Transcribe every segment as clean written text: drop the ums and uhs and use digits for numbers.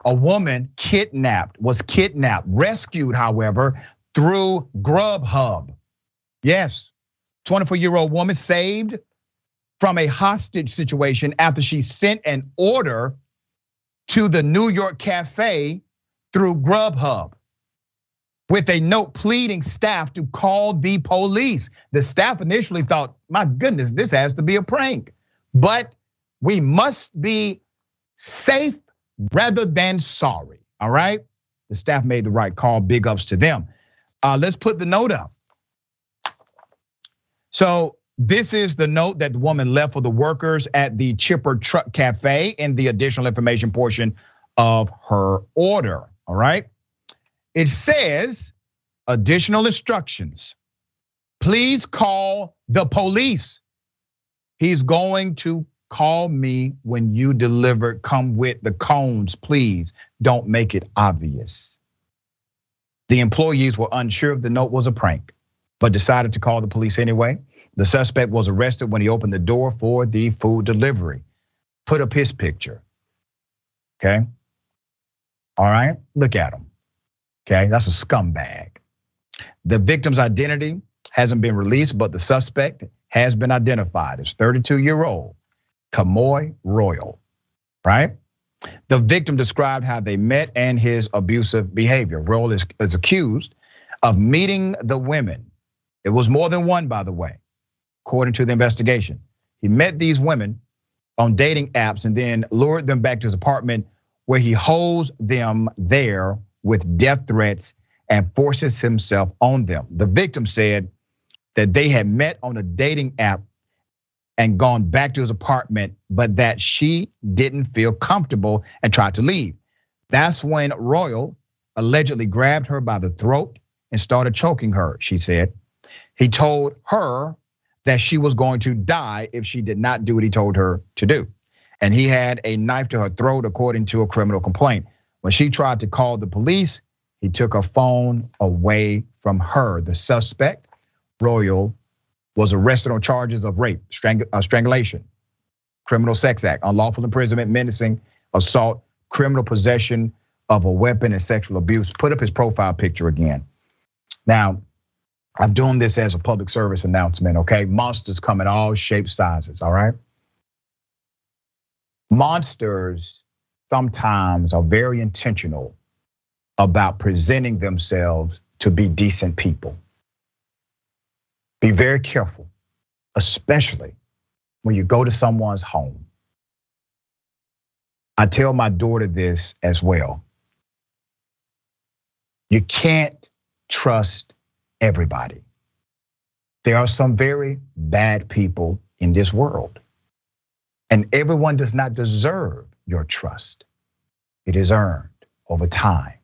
a woman was kidnapped, rescued, however, through Grubhub. Yes, 24-year-old woman saved from a hostage situation after she sent an order to the New York cafe through Grubhub with a note pleading staff to call the police. The staff initially thought, my goodness, this has to be a prank. But we must be safe rather than sorry, all right? The staff made the right call, big ups to them. Let's put the note up. So this is the note that the woman left for the workers at the Chipper Truck Cafe in the additional information portion of her order, all right? It says, additional instructions. Please call the police. He's going to call me when you deliver. Come with the cones, please. Don't make it obvious. The employees were unsure if the note was a prank, but decided to call the police anyway. The suspect was arrested when he opened the door for the food delivery. Put up his picture, okay? All right, look at him, okay? That's a scumbag. The victim's identity hasn't been released, but the suspect has been identified as 32-year-old Kamoy Royal, right? The victim described how they met and his abusive behavior. Royal is accused of meeting the women. It was more than one, by the way, according to the investigation. He met these women on dating apps and then lured them back to his apartment where he holds them there with death threats and forces himself on them. The victim said that they had met on a dating app and gone back to his apartment, but that she didn't feel comfortable and tried to leave. That's when Royal allegedly grabbed her by the throat and started choking her, she said. He told her that she was going to die if she did not do what he told her to do. And he had a knife to her throat, according to a criminal complaint. When she tried to call the police, he took her phone away from her. The suspect, Royal, was arrested on charges of rape, strangulation, criminal sex act, unlawful imprisonment, menacing, assault, criminal possession of a weapon, and sexual abuse. Put up his profile picture again. Now, I'm doing this as a public service announcement, okay? Monsters come in all shapes, sizes, all right? Monsters sometimes are very intentional about presenting themselves to be decent people. Be very careful, especially when you go to someone's home. I tell my daughter this as well. You can't trust everybody. There are some very bad people in this world, and everyone does not deserve your trust. It is earned over time.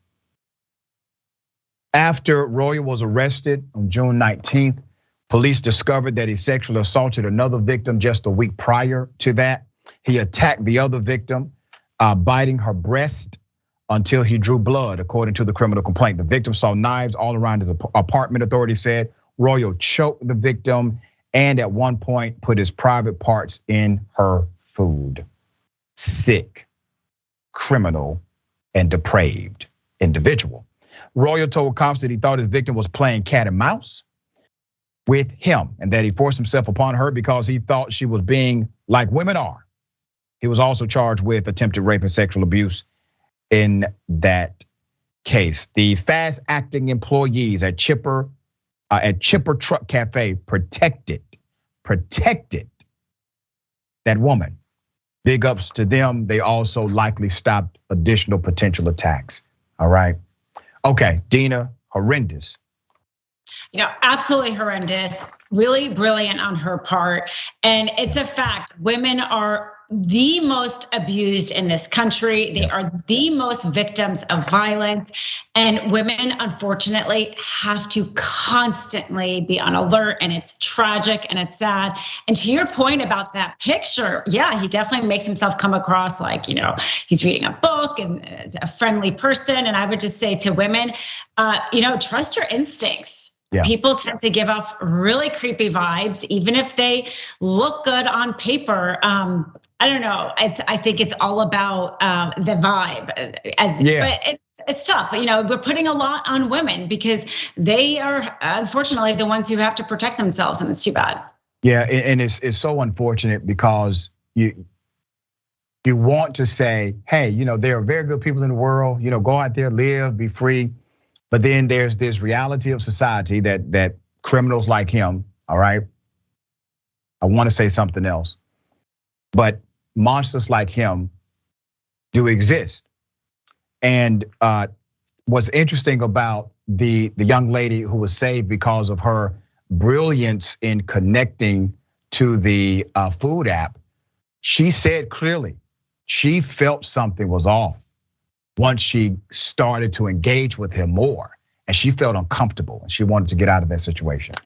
After Royal was arrested on June 19th, police discovered that he sexually assaulted another victim just a week prior to that. He attacked the other victim, biting her breast until he drew blood, according to the criminal complaint. The victim saw knives all around his apartment, authorities said. Royal choked the victim and at one point put his private parts in her food. Sick, criminal, and depraved individual. Royal told cops that he thought his victim was playing cat and mouse with him and that he forced himself upon her because he thought she was being like women are. He was also charged with attempted rape and sexual abuse in that case. The fast acting employees at Chipper Truck Cafe protected that woman. Big ups to them. They also likely stopped additional potential attacks. All right. Okay, Dina, horrendous. Absolutely horrendous, really brilliant on her part. And it's a fact, women are the most abused in this country. They are the most victims of violence. And women, unfortunately, have to constantly be on alert. And it's tragic and it's sad. And to your point about that picture, yeah, he definitely makes himself come across like, he's reading a book and a friendly person. And I would just say to women, trust your instincts. People tend to give off really creepy vibes, even if they look good on paper. I don't know. I think it's all about the vibe. But it's tough. We're putting a lot on women because they are unfortunately the ones who have to protect themselves, and it's too bad. Yeah, and it's so unfortunate because you want to say, hey, there are very good people in the world. Go out there, live, be free. But then there's this reality of society that criminals like him, all right? I want to say something else, but monsters like him do exist. And what's interesting about the young lady who was saved because of her brilliance in connecting to the food app, she said clearly she felt something was off once she started to engage with him more, and she felt uncomfortable and she wanted to get out of that situation.